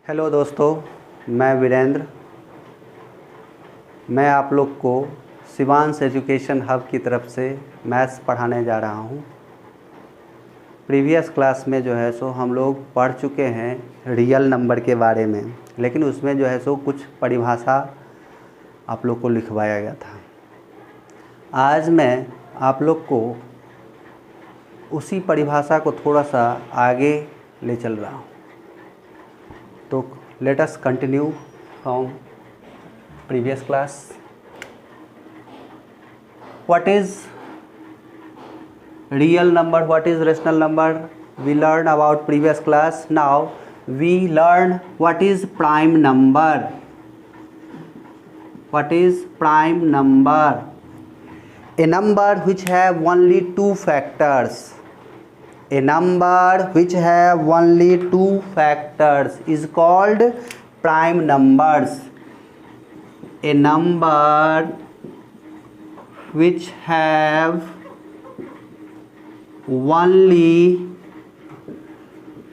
Hello दोस्तों, मैं वीरेंद्र। मैं आप लोग को शिवांश एजुकेशन हब की तरफ से मैथ्स पढ़ाने जा रहा हूँ। प्रीवियस क्लास में जो है सो हम लोग पढ़ चुके हैं रियल नंबर के बारे में, लेकिन उसमें जो है सो कुछ परिभाषा आप लोग को लिखवाया गया था। आज मैं आप लोग को उसी परिभाषा को थोड़ा सा आगे ले चल रहा हूँ। तो let us continue from previous class. What is real number, what is rational number, we learned about previous class. Now we learn what is prime number. What is prime number? A number which have only two factors. A number which have only two factors is called prime numbers. A number which have only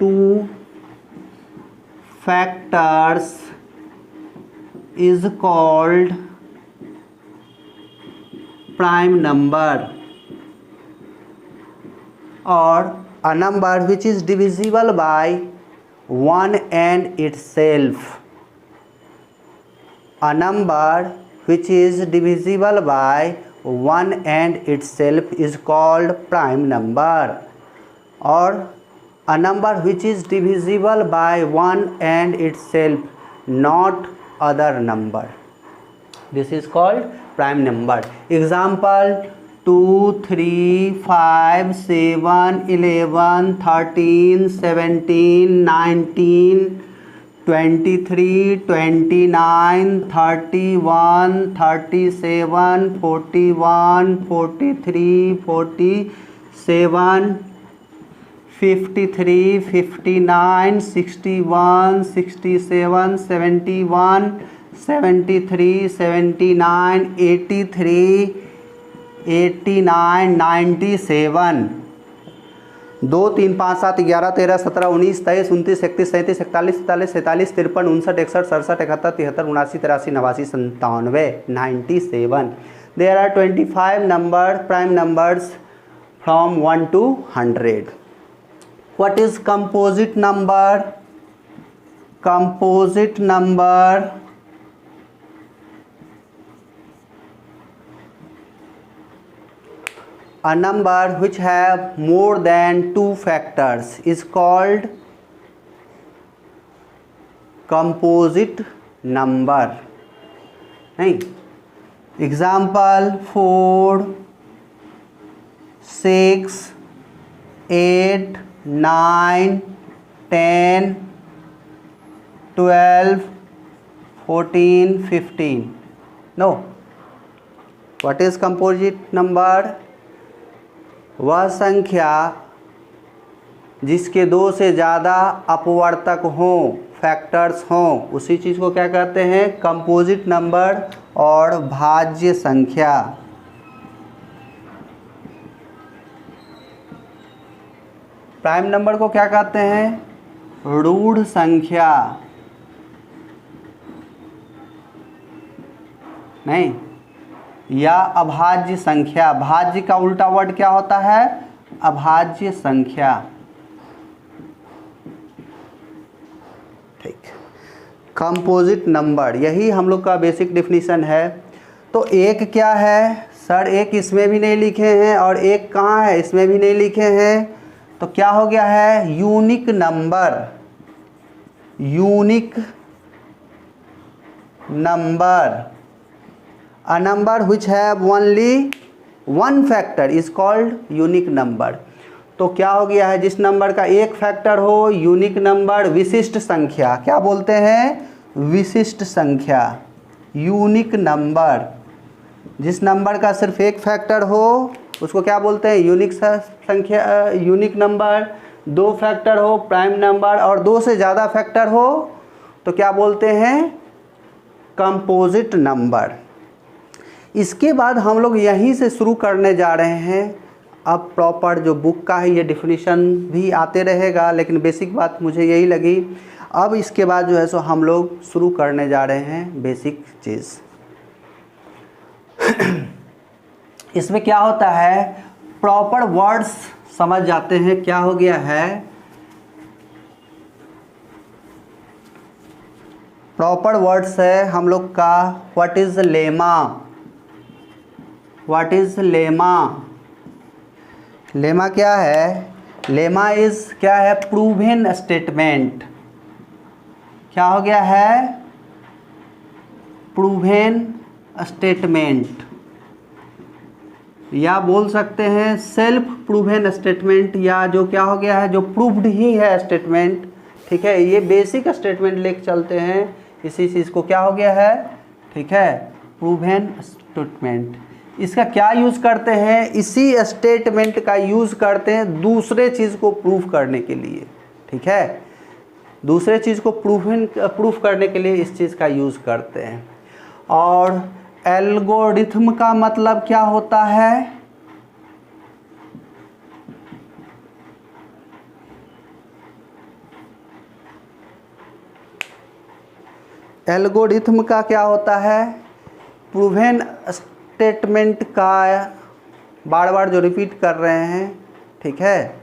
two factors is called prime number, or a number which is divisible by 1 and itself. A number which is divisible by 1 and itself is called prime number, or a number which is divisible by 1 and itself, not other number. This is called prime number. Example: 2, 3, 5, 7, 11, 13, 17, 19, 23, 29, 31, 37, 41, 43, 47, 53, 59, 61, 67, 71, 73, 79, 83, 89, 97, 2, 3, 5, 7, 11, 13, 17, 19, 23, 29, 31, 37, 41, 42, 43, 47, 59, 61, 67, 71, 73, 79, 80, 87, 97. There are 25 prime numbers from 1 to 100. What is composite number? Composite number a number which have more than two factors is called composite number. नहीं? Example: 4, 6, 8, 9, 10, 12, 14, 15. No. What is composite number? वह संख्या जिसके दो से ज़्यादा अपवर्तक हों, factors हों, उसी चीज़ को क्या कहते हैं? कंपोजिट नंबर और भाज्य संख्या। प्राइम नंबर को क्या कहते हैं? रूढ़ संख्या। नहीं, या अभाज्य संख्या। भाज्य का उल्टा वर्ड क्या होता है? अभाज्य संख्या। ठीक, कंपोजिट नंबर, यही हम लोग का बेसिक डेफिनेशन है। तो एक क्या है सर? एक इसमें भी नहीं लिखे हैं और एक कहाँ है? इसमें भी नहीं लिखे हैं। तो क्या हो गया है? Unique number. Unique number, a number which have only one factor is called unique number. तो क्या हो गया है? जिस नंबर का एक फैक्टर हो, यूनिक नंबर, विशिष्ट संख्या। क्या बोलते हैं? विशिष्ट संख्या, यूनिक नंबर। जिस नंबर का सिर्फ एक फैक्टर हो उसको क्या बोलते हैं? यूनिक संख्या, यूनिक नंबर। दो फैक्टर हो, प्राइम नंबर, और दो से ज़्यादा फैक्टर हो तो क्या बोलते हैं? Composite number. इसके बाद हम लोग यहीं से शुरू करने जा रहे हैं अब प्रॉपर जो बुक का है ये डिफिनीशन भी आते रहेगा, लेकिन बेसिक बात मुझे यही लगी। अब इसके बाद जो है सो हम लोग शुरू करने जा रहे हैं बेसिक चीज़। इसमें क्या होता है, प्रॉपर वर्ड्स समझ जाते हैं। क्या हो गया है, प्रॉपर वर्ड्स है हम लोग का। What is lemma, what is lemma, lemma क्या है, लेमा इज क्या है, प्रूवन स्टेटमेंट। क्या हो गया है, प्रूवन स्टेटमेंट, या बोल सकते हैं सेल्फ प्रूवन स्टेटमेंट, या जो क्या हो गया है, जो प्रूव्ड ही है स्टेटमेंट। ठीक है, ये बेसिक स्टेटमेंट लेके चलते हैं, इसी चीज़ को क्या हो गया है, ठीक है, प्रूवन स्टेटमेंट। इसका क्या यूज़ करते हैं, इसी स्टेटमेंट का यूज़ करते हैं दूसरे चीज़ को प्रूफ करने के लिए। ठीक है, दूसरे चीज़ को प्रूफ करने के लिए इस चीज़ का यूज़ करते हैं। और एल्गोरिथम का मतलब क्या होता है, एल्गोरिथम का क्या होता है, प्रूवन स्टेटमेंट का बार बार जो रिपीट कर रहे हैं, ठीक है,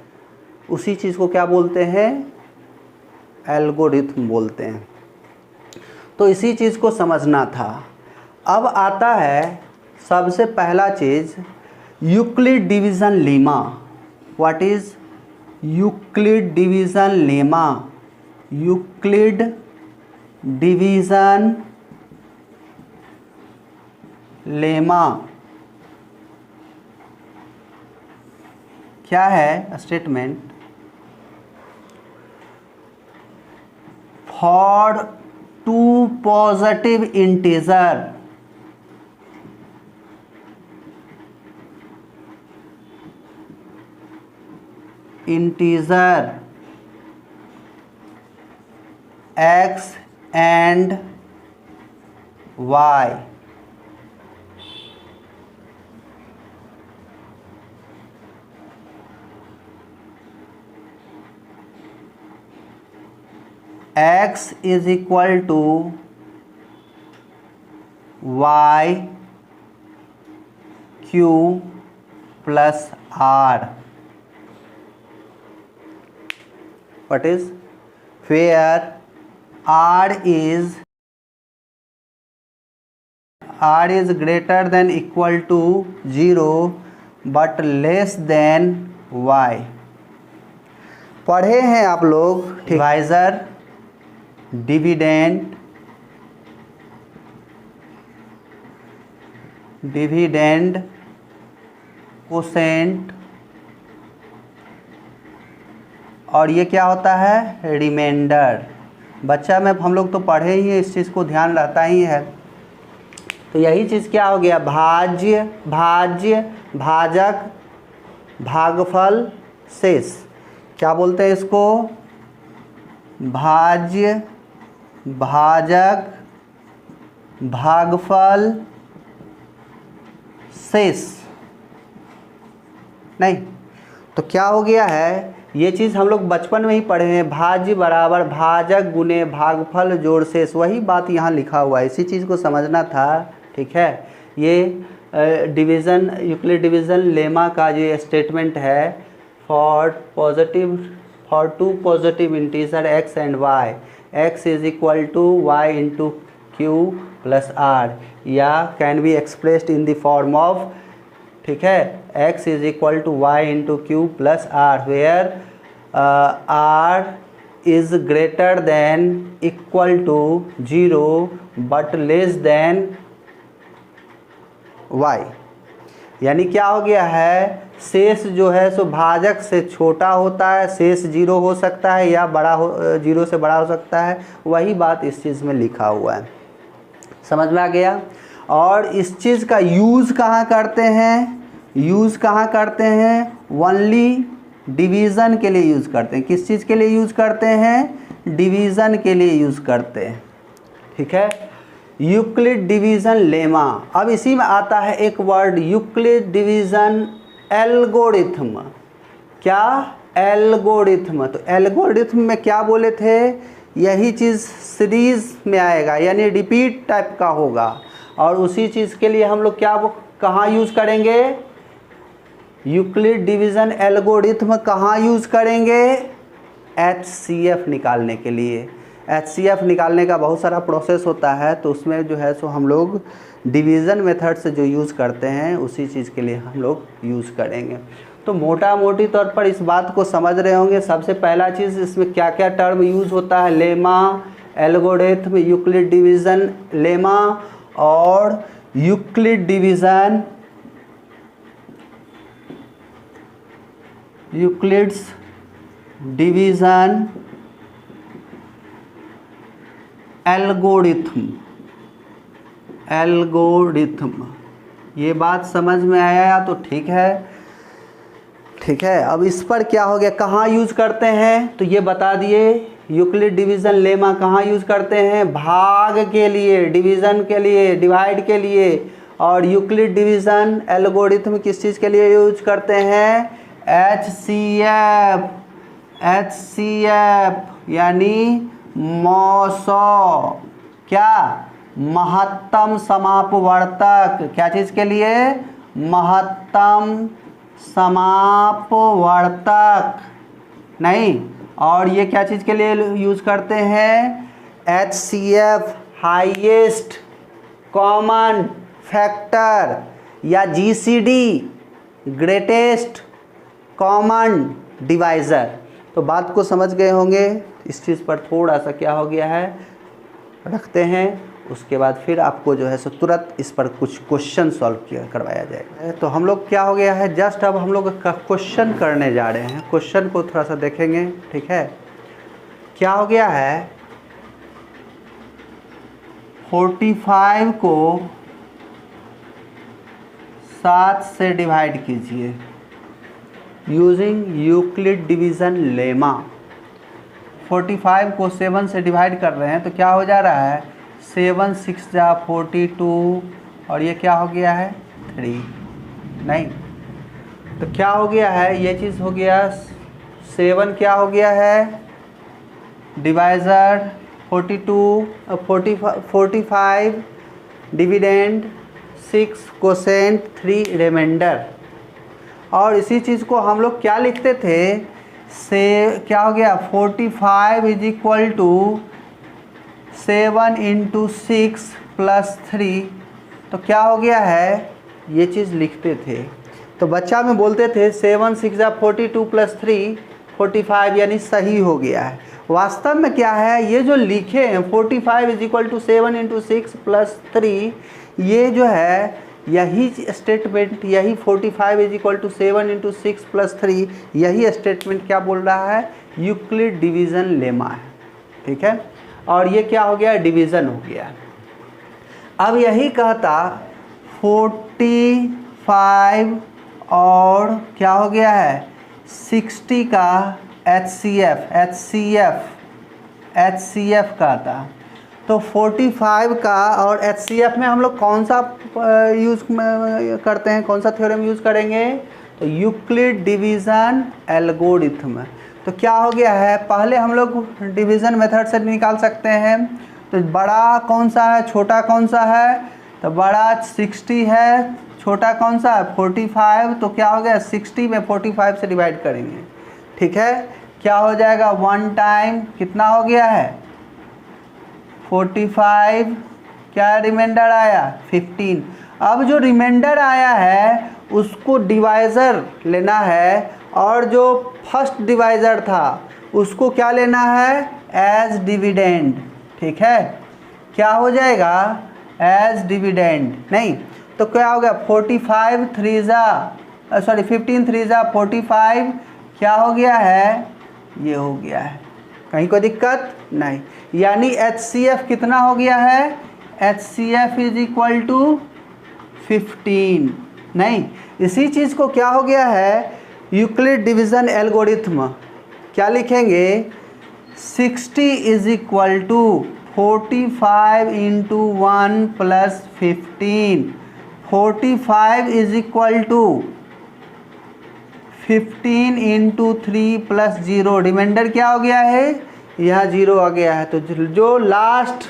उसी चीज़ को क्या बोलते हैं, एल्गोरिथम बोलते हैं। तो इसी चीज़ को समझना था। अब आता है सबसे पहला चीज़, Euclid division lemma. What is Euclid division lemma, Euclid division lemma क्या है, statement for two positive integer, integer x and y, x is equal to y q plus r. What is, where r is greater than equal to 0 but less than y. पढ़े हैं आप लोग, divisor, dividend, dividend, quotient, और ये क्या होता है, reminder. बच्चा में हम लोग तो पढ़े ही हैं, इस चीज़ को ध्यान रहता ही है। तो यही चीज़ क्या हो गया, भाज्य, भाज्य, भाजक, भागफल, शेष। क्या बोलते हैं इसको, भाज्य, भाजक, भागफल, शेष। नहीं तो क्या हो गया है, ये चीज़ हम लोग बचपन में ही पढ़े हैं, भाज्य बराबर भाजक गुने भागफल जोड़ शेष। वही बात यहाँ लिखा हुआ है, इसी चीज़ को समझना था। ठीक है, ये डिवीज़न, यूक्लिड डिवीज़न लेमा का जो स्टेटमेंट है, for two positive integer x and y, x is equal to y into Q plus R, या can be expressed in the form of, ठीक है, x is equal to y into Q plus R, where r is greater than equal to 0 but less than y। यानी क्या हो गया है, शेष जो है सो भाजक से छोटा होता है, शेष 0 हो सकता है या बड़ा हो, 0 से बड़ा हो सकता है। वही बात इस चीज़ में लिखा हुआ है, समझ में आ गया। और इस चीज़ का यूज़ कहाँ करते हैं, यूज़ कहाँ करते हैं, ओनली डिवीज़न के लिए यूज़ करते हैं। किस चीज़ के लिए यूज़ करते हैं, डिवीज़न के लिए यूज़ करते हैं। ठीक है, यूक्लिड डिवीज़न लेमा। अब इसी में आता है एक वर्ड, यूक्लिड डिवीज़न एल्गोरिथम। क्या, एल्गोरिथम। तो एल्गोरिथम में क्या बोले थे, यही चीज़ सीरीज़ में आएगा, यानी रिपीट टाइप का होगा। और उसी चीज़ के लिए हम लोग क्या कहाँ यूज़ करेंगे, यूक्लिड डिवीज़न एल्गोरिथम कहाँ यूज़ करेंगे, HCF निकालने के लिए। HCF निकालने का बहुत सारा प्रोसेस होता है, तो उसमें जो है सो हम लोग डिवीज़न मेथड से जो यूज़ करते हैं उसी चीज़ के लिए हम लोग यूज़ करेंगे। तो मोटा मोटी तौर पर इस बात को समझ रहे होंगे। सबसे पहला चीज़ इसमें क्या क्या टर्म यूज़ होता है, lemma, algorithm, Euclid division lemma और Euclid division Euclid's division algorithm. ये बात समझ में आया तो ठीक है। अब इस पर क्या हो गया, कहाँ यूज़ करते हैं, तो ये बता दिए। यूक्लिड डिवीज़न लेमा कहाँ यूज़ करते हैं, भाग के लिए, डिवीज़न के लिए, डिवाइड के लिए। और यूक्लिड डिवीज़न एल्गोरिथम किस चीज़ के लिए यूज करते हैं, HCF यानी मौसौ, क्या, महत्तम समापवर्तक। क्या चीज़ के लिए, महत्तम समापवर्तक नहीं। और ये क्या चीज़ के लिए यूज़ करते हैं, HCF हाईएस्ट कॉमन फैक्टर या GCD ग्रेटेस्ट कॉमन डिवाइज़र। तो बात को समझ गए होंगे। इस चीज़ पर थोड़ा सा क्या हो गया है, रखते हैं, उसके बाद फिर आपको जो है सो तुरंत इस पर कुछ क्वेश्चन सॉल्व करवाया जाएगा। तो हम लोग क्या हो गया है, जस्ट अब हम लोग क्वेश्चन करने जा रहे हैं। क्वेश्चन को थोड़ा सा देखेंगे, ठीक है। क्या हो गया है, 45 को 7 से डिवाइड कीजिए यूजिंग यूक्लिड डिवीज़न लेमा। 45 को 7 से डिवाइड कर रहे हैं तो क्या हो जा रहा है, 7 6 जा 42 और ये क्या हो गया है 3 नहीं। तो क्या हो गया है, ये चीज़ हो गया 7 क्या हो गया है डिवाइज़र 45 डिविडेंड 6 कोसेंट 3 रिमाइंडर। और इसी चीज़ को हम लोग क्या लिखते थे, से क्या हो गया 45 इज इक्वल टू 7 × 6 + 3। तो क्या हो गया है, ये चीज़ लिखते थे। तो बच्चा में बोलते थे 7 6 जा 42 + 3 45, यानी सही हो गया है। वास्तव में क्या है, ये जो लिखे हैं 45 इज इक्वल टू 7 × 6 + 3, ये जो है यही स्टेटमेंट, यही 45 इज इक्वल टू 7 × 6 + 3, यही स्टेटमेंट क्या बोल रहा है, यूक्लिड डिवीज़न लेमा है, ठीक है। और ये क्या हो गया, डिवीज़न हो गया। अब यही कहता 45 और क्या हो गया है 60 का HCF का था। तो 45 का और HCF में हम लोग कौन सा यूज़ करते हैं, कौन सा थ्योरम यूज़ करेंगे, तो यूक्लिड डिवीज़न एल्गोरिथम। तो क्या हो गया है, पहले हम लोग डिवीज़न मेथड से निकाल सकते हैं। तो बड़ा कौन सा है, छोटा कौन सा है, तो बड़ा 60 है, छोटा कौन सा है 45। तो क्या हो गया 60 में 45 से डिवाइड करेंगे, ठीक है। क्या हो जाएगा 1 टाइम कितना हो गया है 45, क्या रिमाइंडर आया 15। अब जो रिमाइंडर आया है उसको डिवाइज़र लेना है, और जो फर्स्ट डिवाइज़र था उसको क्या लेना है एज डिविडेंड, ठीक है। क्या हो जाएगा एज डिविडेंड नहीं। तो क्या हो गया 15 3 जा 45, क्या हो गया है, ये हो गया है, कहीं कोई दिक्कत नहीं। यानी HCF कितना हो गया है, HCF इज इक्वल टू 15 नहीं। इसी चीज़ को क्या हो गया है, यूक्लिड डिवीज़न एल्गोरिथम क्या लिखेंगे 60 is equal to 45 × 1 + 15। 45 is equal to 15 × 3 + 0, remainder क्या हो गया है यहाँ 0 आ गया है, तो जो लास्ट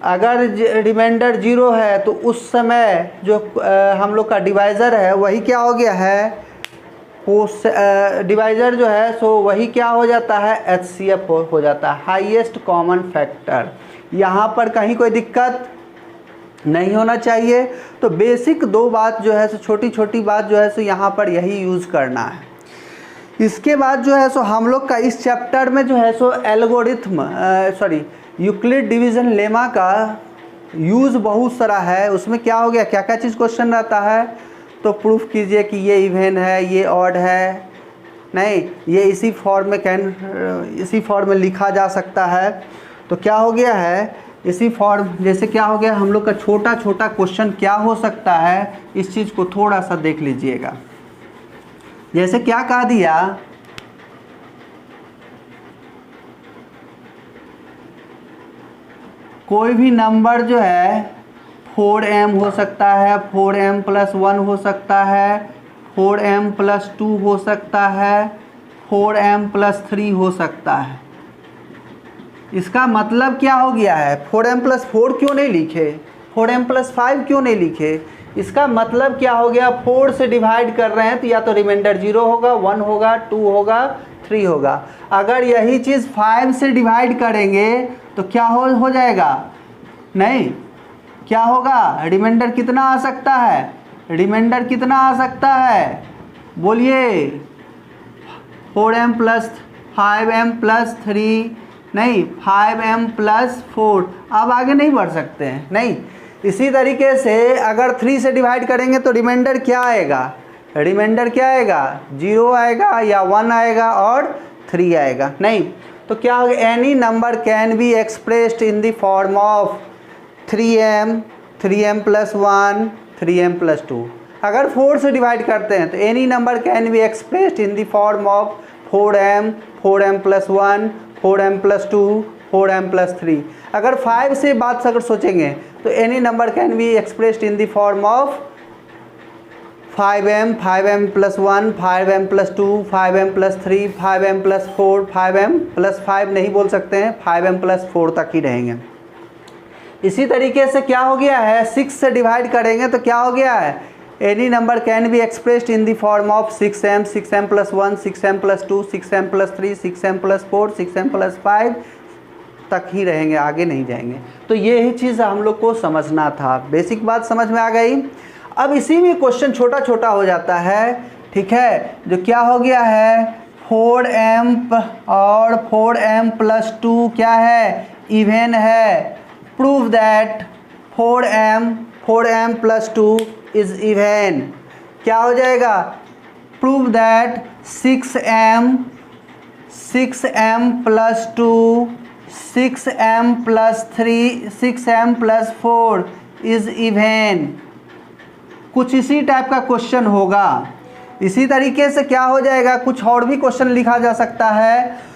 अगर रिमाइंडर 0 है तो उस समय जो हम लोग का डिवाइज़र है वही क्या हो गया है, डिवाइज़र जो है सो वही क्या हो जाता है, HCF हो जाता है, हाईएस्ट कॉमन फैक्टर। यहाँ पर कहीं कोई दिक्कत नहीं होना चाहिए। तो बेसिक 2 बात जो है सो छोटी छोटी बात जो है सो यहाँ पर यही यूज़ करना है। इसके बाद जो है सो हम लोग का इस चैप्टर में जो है सो एल्गोरिथम यूक्लिड डिवीज़न लेमा का यूज़ बहुत सारा है। उसमें क्या हो गया, क्या क्या चीज़ क्वेश्चन रहता है, तो प्रूफ कीजिए कि ये इवन है, ये ऑड है, नहीं ये इसी फॉर्म में लिखा जा सकता है। तो क्या हो गया है, इसी फॉर्म जैसे क्या हो गया, हम लोग का छोटा छोटा क्वेश्चन क्या हो सकता है, इस चीज़ को थोड़ा सा देख लीजिएगा। जैसे क्या कह दिया, कोई भी नंबर जो है 4m हो सकता है, 4m+1 हो सकता है, 4m+2 हो सकता है, 4m+3 हो सकता है। इसका मतलब क्या हो गया है, 4m+4 क्यों नहीं लिखे, 4m+5 क्यों नहीं लिखे, इसका मतलब क्या हो गया, 4 से डिवाइड कर रहे हैं तो या तो रिमाइंडर 0 होगा, 1 होगा, 2 होगा, 3 होगा। अगर यही चीज़ 5 से डिवाइड करेंगे तो क्या हो जाएगा, नहीं क्या होगा, रिमाइंडर कितना आ सकता है, रिमाइंडर कितना आ सकता है, बोलिए 4m+5m+3, नहीं 5m+4। अब आगे नहीं बढ़ सकते हैं, नहीं। इसी तरीके से अगर 3 से डिवाइड करेंगे तो रिमाइंडर क्या आएगा, रिमाइंडर क्या आएगा, 0 आएगा या 1 आएगा और 3 आएगा, नहीं। तो क्या होगा, any number can be expressed in the form of 3m, 3m+1, 3m+2। अगर 4 से डिवाइड करते हैं तो any number can be expressed in the form of 4m, 4m+1, 4m+2, 4m+3। अगर 5 से बात अगर सोचेंगे तो any number can be expressed in the form of 5m, 5m+1, 5m+2, 5m+3, 5m+4, 5m+5 नहीं बोल सकते हैं, 5m+4 तक ही रहेंगे। इसी तरीके से क्या हो गया है, 6 से डिवाइड करेंगे तो क्या हो गया है, any number can be expressed in the form of 6m, 6m+1, 6m+2, 6m+3, 6m+4, 6m+5 तक ही रहेंगे, आगे नहीं जाएंगे। तो ये ही चीज़ हम लोग को समझना था, बेसिक बात समझ में आ गई। अब इसी में क्वेश्चन छोटा छोटा हो जाता है, ठीक है, जो क्या हो गया है, 4m और 4m+2 क्या है, इवन है। Prove that 4m+2 is even. क्या हो जाएगा, prove that 6m+2, 6m+3, 6m+4 is even. कुछ इसी टाइप का क्वेश्चन होगा। इसी तरीके से क्या हो जाएगा, कुछ और भी क्वेश्चन लिखा जा सकता है,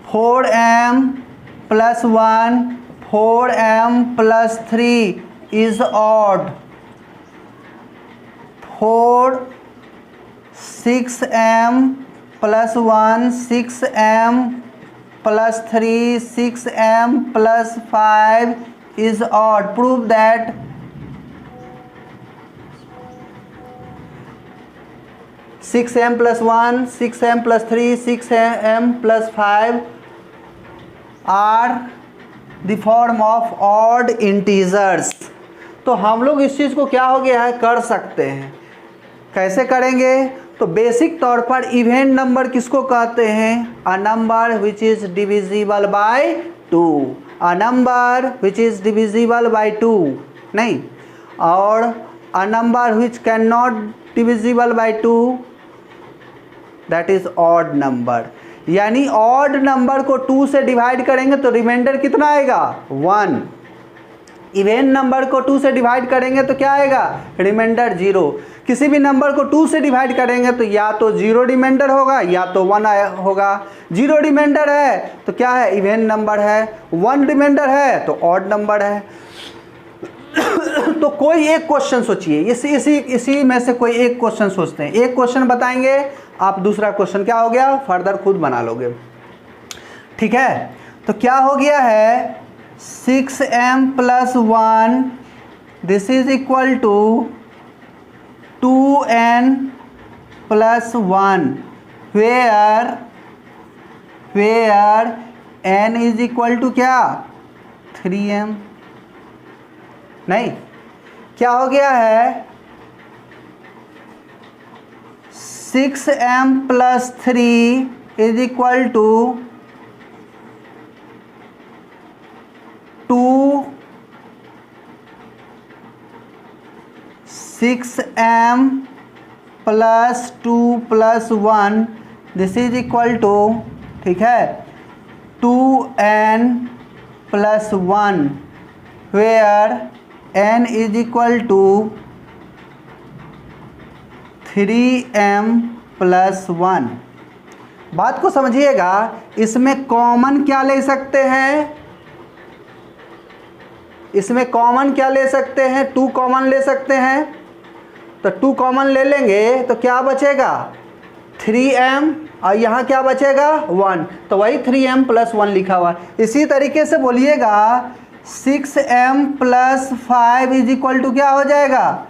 4m+1, 4m+3 is odd, 6m+1, 6m+3, 6m+5 is odd. Prove that 6m+1, 6m+3, 6m+5 are the form of odd integers। तो हम लोग इस चीज़ को क्या हो गया है, कर सकते हैं। कैसे करेंगे, तो बेसिक तौर पर इवन नंबर किसको कहते हैं, a number which is divisible by 2, a number which is divisible by 2, नहीं, और a number which can not divisible by 2 that is odd number. यानी ऑड नंबर को 2 से डिवाइड करेंगे तो रिमाइंडर कितना आएगा, 1। इवन नंबर को 2 से डिवाइड करेंगे तो क्या आएगा, रिमाइंडर 0। किसी भी नंबर को 2 से डिवाइड करेंगे तो या तो 0 रिमाइंडर होगा या तो 1 होगा। 0 रिमाइंडर है तो क्या है, इवन नंबर है, 1 रिमाइंडर है तो ऑड नंबर है। तो कोई एक क्वेश्चन सोचिए, इसी में से कोई एक क्वेश्चन सोचते हैं। एक क्वेश्चन बताएंगे, आप दूसरा क्वेश्चन क्या हो गया फर्दर खुद बना लोगे। ठीक है, तो क्या हो गया है 6m + 1 this is equal to 2n + 1 where n is equal to क्या 3m। नहीं, क्या हो गया है 6m + 3 is equal to 6m + 2 + 1 this is equal to, ठीक है, 2n + 1 where n is equal to 3m + 1। बात को समझिएगा, इसमें कॉमन क्या ले सकते हैं, इसमें कॉमन क्या ले सकते हैं, 2 कॉमन ले सकते हैं। तो 2 कॉमन ले लेंगे तो क्या बचेगा 3m और यहाँ क्या बचेगा 1, तो वही 3m + 1 लिखा हुआ है। इसी तरीके से बोलिएगा 6m + 5 इज इक्वल टू क्या हो जाएगा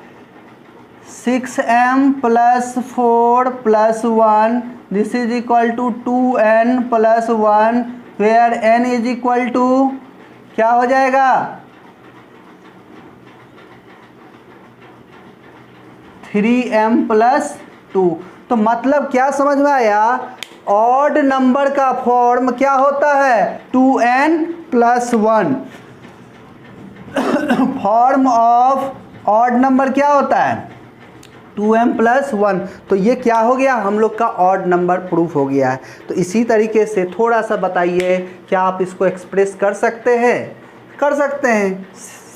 6m + 4 + 1 this is equal to 2n + 1 where n is equal to क्या हो जाएगा 3m + 2। तो मतलब क्या समझ में आया, ऑड नंबर का फॉर्म क्या होता है 2n + 1। Form of odd number क्या होता है 2m + 1। तो ये क्या हो गया, हम लोग का ऑड नंबर प्रूफ हो गया है। तो इसी तरीके से थोड़ा सा बताइए, क्या आप इसको एक्सप्रेस कर सकते हैं? कर सकते हैं,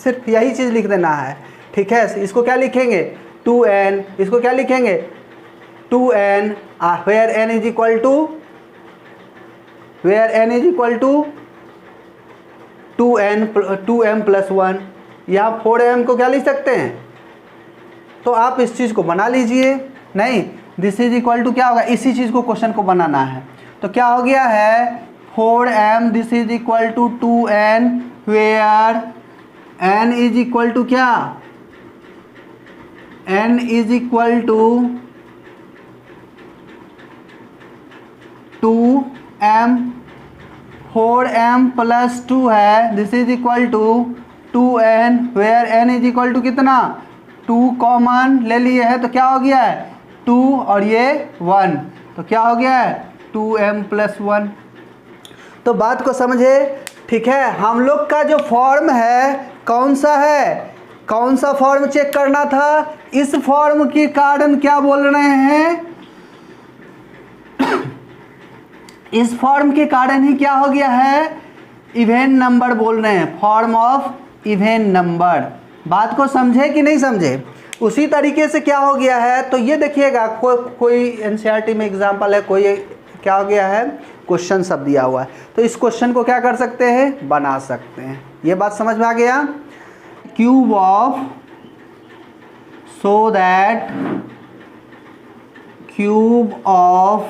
सिर्फ यही चीज़ लिख देना है। ठीक है, इसको क्या लिखेंगे 2n, इसको क्या लिखेंगे 2n where n is equal to 2m + 1। यहाँ 4m को क्या लिख सकते हैं, तो आप इस चीज़ को बना लीजिए। नहीं, दिस इज इक्वल टू क्या होगा, इसी चीज़ को क्वेश्चन को बनाना है। तो क्या हो गया है 4m this is equal to 2n where n is equal to क्या n is equal to 2m 4m + 2 है this is equal to 2n where n is equal to कितना 2 कॉमन ले लिए है, तो क्या हो गया है 2 और ये 1, तो क्या हो गया है 2m + 1। तो बात को समझे। ठीक है, हम लोग का जो फॉर्म है कौन सा है, कौन सा फॉर्म चेक करना था, इस फॉर्म के कारण क्या बोल रहे हैं इस फॉर्म के कारण ही क्या हो गया है इवेन नंबर बोल रहे हैं, फॉर्म ऑफ इवेन नंबर। बात को समझे कि नहीं समझे। उसी तरीके से क्या हो गया है, तो ये देखिएगा कोई एनसीईआरटी में एग्जाम्पल है, कोई क्या हो गया है क्वेश्चन सब दिया हुआ है, तो इस क्वेश्चन को क्या कर सकते हैं बना सकते हैं। ये बात समझ में आ गया। Cube of so that cube of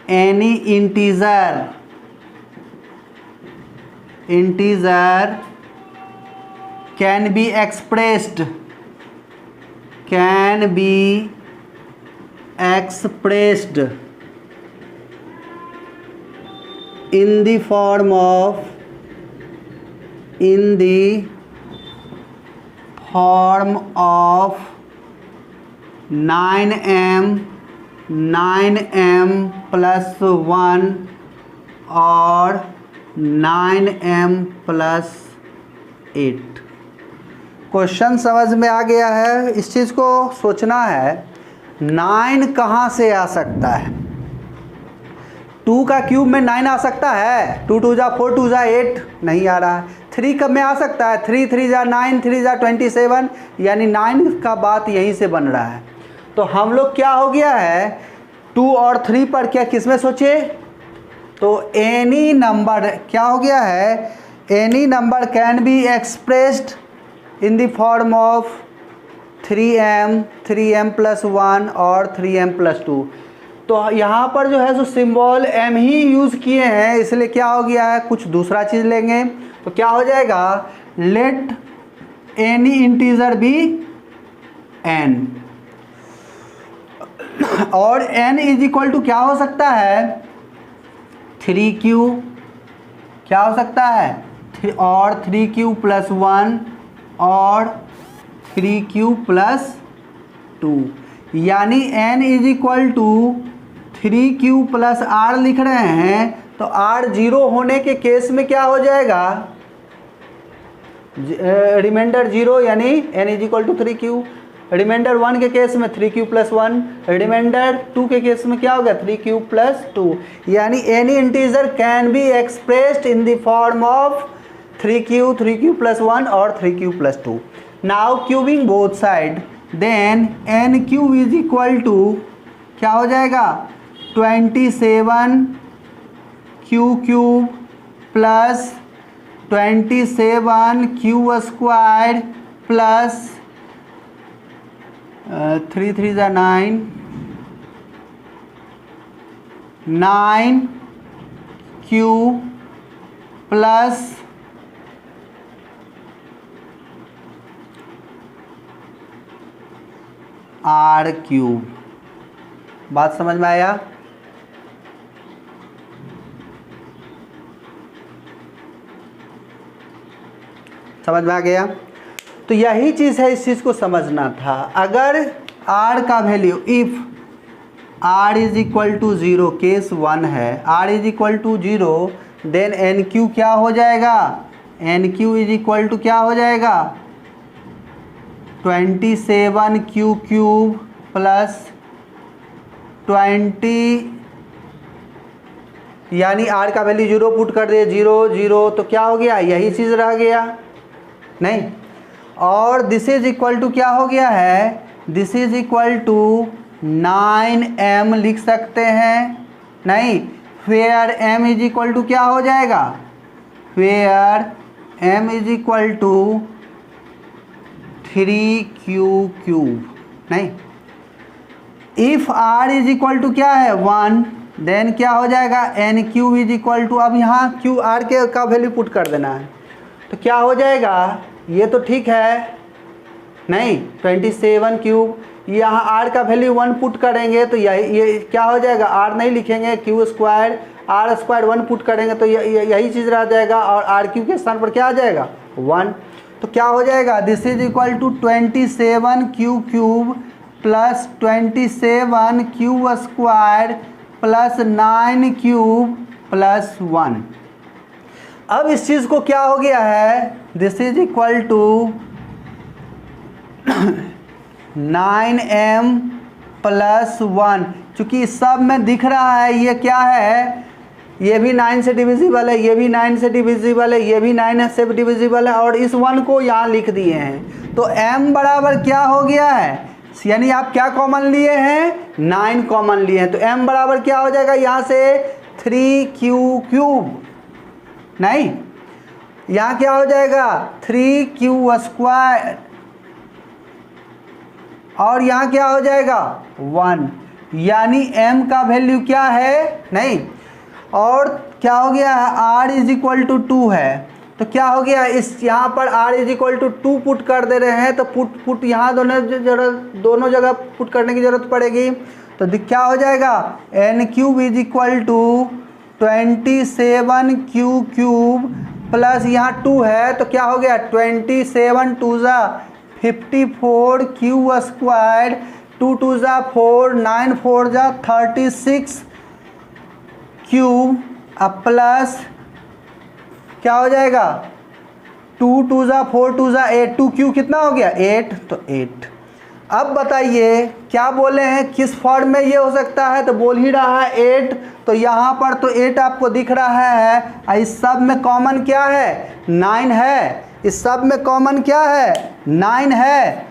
any integer can be expressed in the form of 9m + 1 और 9m + 8। क्वेश्चन समझ में आ गया है। इस चीज़ को सोचना है 9 कहाँ से आ सकता है, 2 का क्यूब में 9 आ सकता है, 2 × 2 = 4, 2 × 8 नहीं आ रहा है। 3 कब में आ सकता है, 3 × 3 = 9, 3 × 27, यानी 9 का बात यहीं से बन रहा है। तो हम लोग क्या हो गया है 2 और 3 पर क्या किस में सोचे, तो एनी नंबर क्या हो गया है, any number can be expressed in the form of 3m, 3m + 1 और 3m + 2। तो यहाँ पर जो है सो सिंबल m ही यूज़ किए हैं, इसलिए क्या हो गया है, कुछ दूसरा चीज़ लेंगे तो क्या हो जाएगा, let any integer be n। और n = क्या हो सकता है, 3q, क्या हो सकता है और 3q + 1 और 3q + 2, यानी n = 3q + r लिख रहे हैं तो r 0 होने के केस में क्या हो जाएगा, रिमाइंडर 0 यानी n = 3q। रिमाइंडर 1 के केस में 3q + 1, रिमाइंडर 2 के केस में क्या होगा 3q + 2, यानी any integer can be expressed in the form of 3q, 3q + 1 और 3q + 2। Now cubing both side, then nq = क्या हो जाएगा, 27q³ + 27q² plus 3 3 = 9, 9q + r³। बात समझ में आया? समझ में आ गया? तो यही चीज़ है, इस चीज़ को समझना था। अगर r का वैल्यू इफ़ r = 0, केस 1 है, r = 0, देन nq क्या हो जाएगा, nq = क्या हो जाएगा, 27q³ + 20, यानी r का वैल्यू 0 पुट कर दिए, 0 0, तो क्या हो गया, यही चीज़ रह गया नहीं। और दिस इज इक्वल टू क्या हो गया है, this is equal to 9m लिख सकते हैं नहीं, वेयर m = क्या हो जाएगा, वेयर m = 3q³ नहीं। इफ़ r = क्या है 1, देन क्या हो जाएगा, nq = अब यहाँ q r के का वैल्यू पुट कर देना है, तो क्या हो जाएगा, ये तो ठीक है नहीं, 27q, यहाँ r का वैल्यू 1 पुट करेंगे तो ये क्या हो जाएगा, r नहीं लिखेंगे, q² r² 1 पुट करेंगे तो यही चीज़ रह जाएगा, और rq के स्थान पर क्या आ जाएगा 1। तो क्या हो जाएगा, this is equal to 27q³ + 27q² + 9q + 1। अब इस चीज़ को क्या हो गया है, this is equal to 9m + 1, चूँकि सब में दिख रहा है ये क्या है, ये भी 9 से डिविजिबल है, ये भी 9 से डिविजिबल है, ये भी 9 से डिविजिबल है, और इस 1 को यहाँ लिख दिए हैं। तो m बराबर क्या हो गया है, यानी आप क्या कॉमन लिए हैं, 9 कॉमन लिए हैं, तो m बराबर क्या हो जाएगा, यहाँ से 3q³ नहीं, यहाँ क्या हो जाएगा 3q², और यहाँ क्या हो जाएगा 1, यानी m का वैल्यू क्या है नहीं। और क्या हो गया है, r = 2 है, तो क्या हो गया, इस यहाँ पर r = 2 पुट कर दे रहे हैं, तो पुट यहाँ दोनों जगह पुट करने की ज़रूरत पड़ेगी। तो क्या हो जाएगा, n³ = 27q³ प्लस यहाँ 2 है, तो क्या हो गया 27 2 = 54q², 2 2 = 4, 9 4 = 36 क्यूब, अब प्लस क्या हो जाएगा 2 2 = 4, 2 = 8, 2q कितना हो गया 8, तो 8। अब बताइए क्या बोले हैं, किस फॉर्म में ये हो सकता है, तो बोल ही रहा है 8, तो यहाँ पर तो 8 आपको दिख रहा है, इस सब में कॉमन क्या है 9 है, इस सब में कॉमन क्या है 9 है,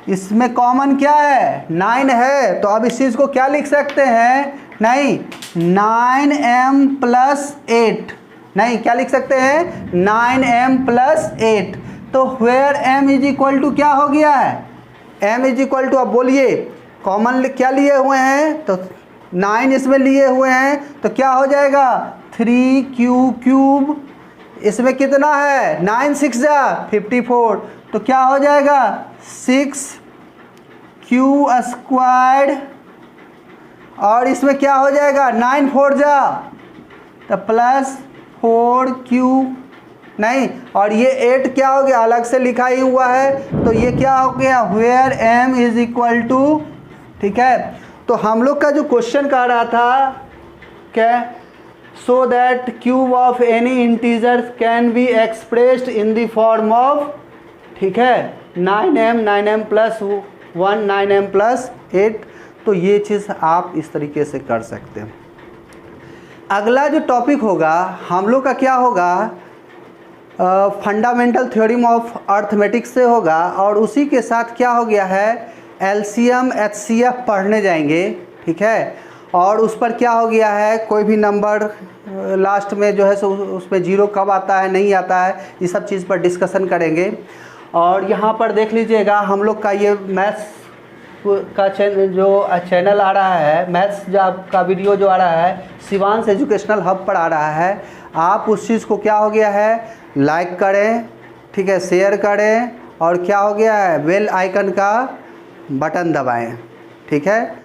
इसमें कॉमन क्या है 9 है। तो अब इस चीज़ को क्या लिख सकते हैं, नहीं 9m + 8, नहीं क्या लिख सकते हैं 9m + 8, तो where m is equal to क्या हो गया है, m इज इक्वल टू, अब बोलिए कॉमन क्या लिए हुए हैं, तो 9 इसमें लिए हुए हैं, तो क्या हो जाएगा 3q क्यूब, इसमें कितना है 9 6 जा 54, तो क्या हो जाएगा 6q स्क्वायर्ड, और इसमें क्या हो जाएगा 9 4 जा, तो प्लस 4q, नहीं, और ये 8 क्या हो गया, अलग से लिखा ही हुआ है, तो ये क्या हो गया where m is equal to, ठीक है। तो हम लोग का जो क्वेश्चन कह रहा था क्या, so that cube of any integer can be expressed in the form of, ठीक है, 9m प्लस 1 9m प्लस 8, तो ये चीज़ आप इस तरीके से कर सकते हैं। अगला जो टॉपिक होगा हम लोग का क्या होगा, फंडामेंटल थ्योरम ऑफ अर्थमेटिक्स से होगा, और उसी के साथ क्या हो गया है एलसीएम एचसीएफ पढ़ने जाएंगे, ठीक है। और उस पर क्या हो गया है, कोई भी नंबर लास्ट में जो है सो उस पर जीरो कब आता है नहीं आता है, ये सब चीज़ पर डिस्कशन करेंगे। और यहाँ पर देख लीजिएगा हम लोग का ये मैथ्स का चैनल आ रहा है, मैथ्स जो आपका वीडियो जो आ रहा है शिवांश एजुकेशनल हब पर आ रहा है, आप उस चीज़ को क्या हो गया है लाइक करें, ठीक है, शेयर करें, और क्या हो गया है बेल आइकन का बटन दबाएं, ठीक है।